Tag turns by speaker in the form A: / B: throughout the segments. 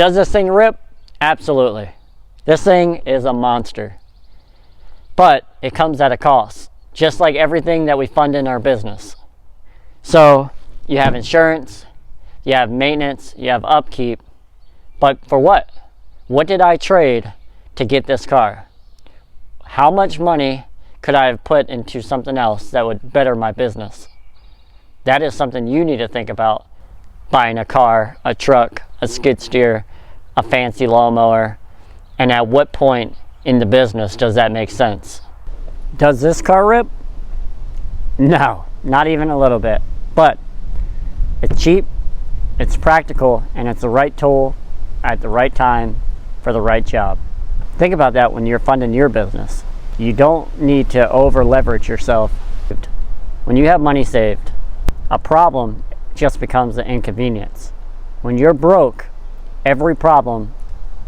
A: Does this thing rip? Absolutely. This thing is a monster. But it comes at a cost, just like everything that we fund in our business. So you have insurance, you have maintenance, you have upkeep, but for what? What did I trade to get this car? How much money could I have put into something else that would better my business? That is something you need to think about buying a car, a truck, a skid steer, a fancy lawnmower, and at what point in the business does that make sense? Does this car rip? No, not even a little bit. But it's cheap, it's practical, and it's the right tool at the right time for the right job. Think about that when you're funding your business. You don't need to over leverage yourself. When you have money saved, a problem just becomes an inconvenience. When you're broke, every problem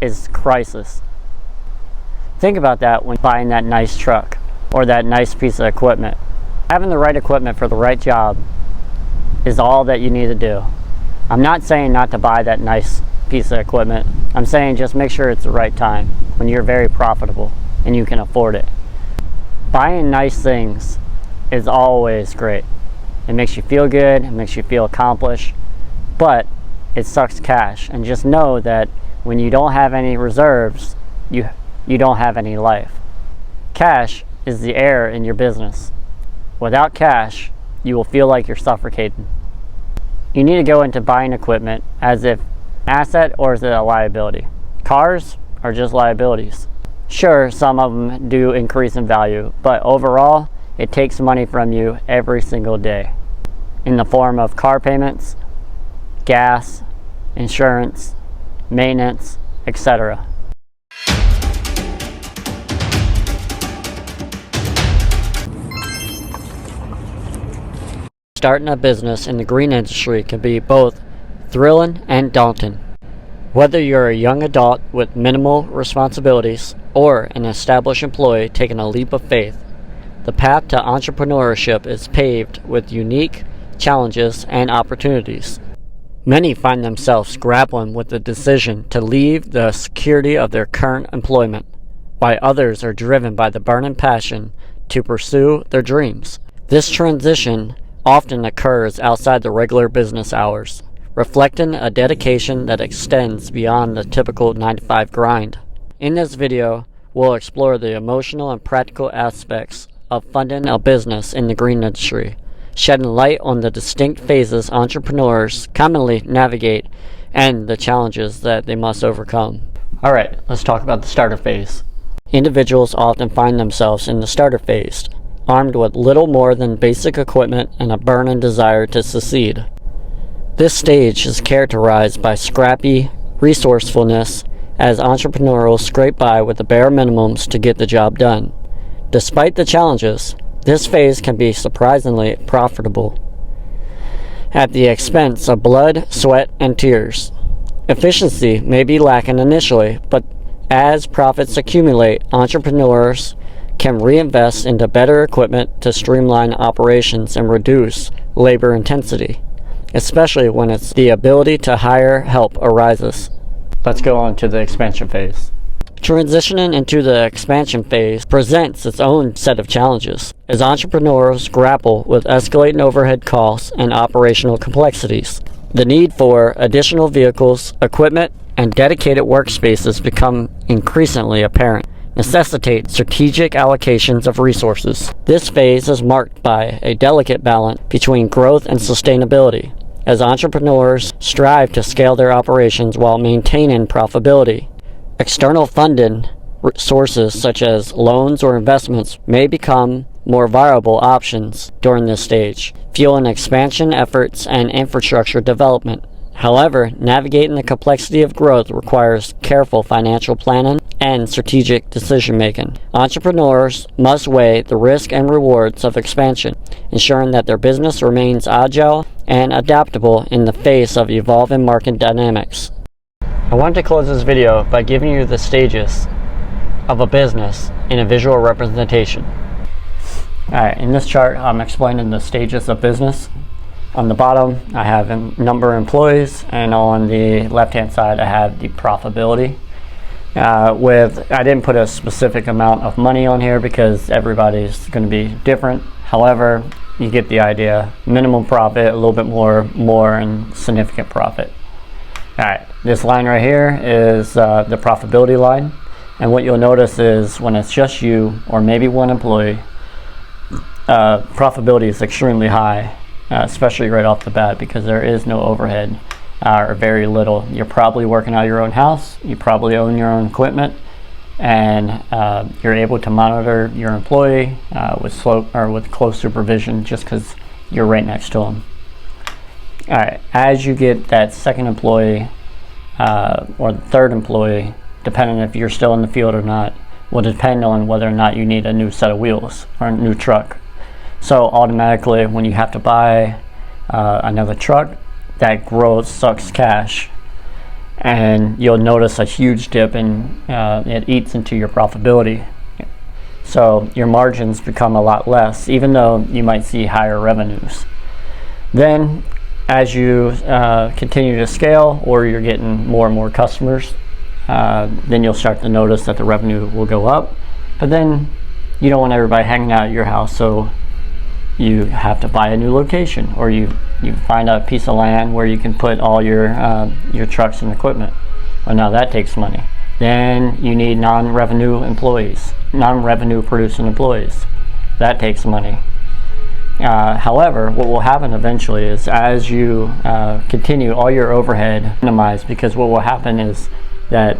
A: is crisis. Think about that when buying that nice truck or that nice piece of equipment. Having the right equipment for the right job is all that you need to do. I'm not saying not to buy that nice piece of equipment. I'm saying just make sure it's the right time when you're very profitable and you can afford it. Buying nice things is always great. It makes you feel good, it makes you feel accomplished, but it sucks cash. And just know that when you don't have any reserves, you don't have any life. Cash is the air in your business. Without cash, you will feel like you're suffocating. You need to go into buying equipment as if asset or is it a liability. Cars are just liabilities. Sure, some of them do increase in value, but overall, it takes money from you every single day in the form of car payments, gas, insurance, maintenance, etc. Starting a business in the green industry can be both thrilling and daunting. Whether you're a young adult with minimal responsibilities or an established employee taking a leap of faith, the path to entrepreneurship is paved with unique challenges and opportunities. Many find themselves grappling with the decision to leave the security of their current employment, while others are driven by the burning passion to pursue their dreams. This transition often occurs outside the regular business hours, reflecting a dedication that extends beyond the typical 9-to-5 grind. In this video, we'll explore the emotional and practical aspects of funding a business in the green industry, shedding light on the distinct phases entrepreneurs commonly navigate and the challenges that they must overcome. Alright, let's talk about the starter phase. Individuals often find themselves in the starter phase, armed with little more than basic equipment and a burning desire to succeed. This stage is characterized by scrappy resourcefulness as entrepreneurs scrape by with the bare minimums to get the job done. Despite the challenges, this phase can be surprisingly profitable at the expense of blood, sweat, and tears. Efficiency may be lacking initially, but as profits accumulate, entrepreneurs can reinvest into better equipment to streamline operations and reduce labor intensity, especially when it's the ability to hire help arises. Let's go on to the expansion phase. Transitioning into the expansion phase presents its own set of challenges as entrepreneurs grapple with escalating overhead costs and operational complexities. The need for additional vehicles, equipment, and dedicated workspaces become increasingly apparent, necessitate strategic allocations of resources. This phase is marked by a delicate balance between growth and sustainability, as entrepreneurs strive to scale their operations while maintaining profitability. External funding sources such as loans or investments may become more viable options during this stage, fueling expansion efforts and infrastructure development. However, navigating the complexity of growth requires careful financial planning and strategic decision-making. Entrepreneurs must weigh the risk and rewards of expansion, ensuring that their business remains agile and adaptable in the face of evolving market dynamics. I wanted to close this video by giving you the stages of a business in a visual representation. Alright, in this chart I'm explaining the stages of business. On the bottom, I have a number of employees, and on the left-hand side, I have the profitability. I didn't put a specific amount of money on here because everybody's going to be different. However, you get the idea. Minimum profit, a little bit more, and significant profit. All right, this line right here is the profitability line. And what you'll notice is when it's just you or maybe one employee, profitability is extremely high, especially right off the bat because there is no overhead or very little. You're probably working out of your own house, you probably own your own equipment, and you're able to monitor your employee with close supervision just because you're right next to them. All right, as you get that second employee or the third employee, depending if you're still in the field or not, will depend on whether or not you need a new set of wheels or a new truck. So automatically, when you have to buy another truck, that growth sucks cash, and you'll notice a huge dip in it eats into your profitability. So your margins become a lot less, even though you might see higher revenues. Then, as you continue to scale, or you're getting more and more customers, then you'll start to notice that the revenue will go up. But then you don't want everybody hanging out at your house, so you have to buy a new location, or you find a piece of land where you can put all your trucks and equipment. Well, now that takes money. Then you need non-revenue producing employees. That takes money. However, what will happen eventually is as you continue, all your overhead minimized, because what will happen is that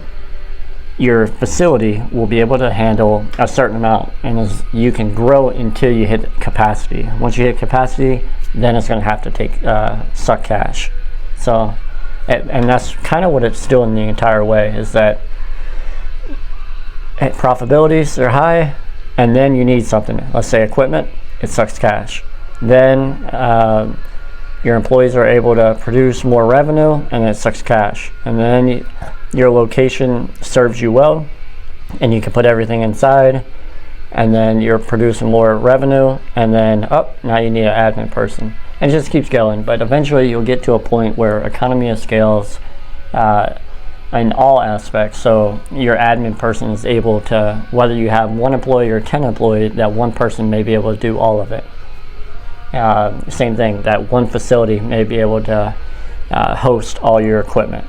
A: your facility will be able to handle a certain amount, and as you can grow until you hit capacity. Once you hit capacity, then it's going to have to suck cash. So, and that's kind of what it's doing the entire way, is that profitabilities are high, and then you need something. Let's say equipment, it sucks cash. Then your employees are able to produce more revenue, and it sucks cash. And then your location serves you well, and you can put everything inside, and then you're producing more revenue, and then now you need an admin person, and it just keeps going. But eventually you'll get to a point where economy of scales in all aspects. So your admin person is able to, whether you have one employee or 10 employees, that one person may be able to do all of it. Same thing, that one facility may be able to host all your equipment.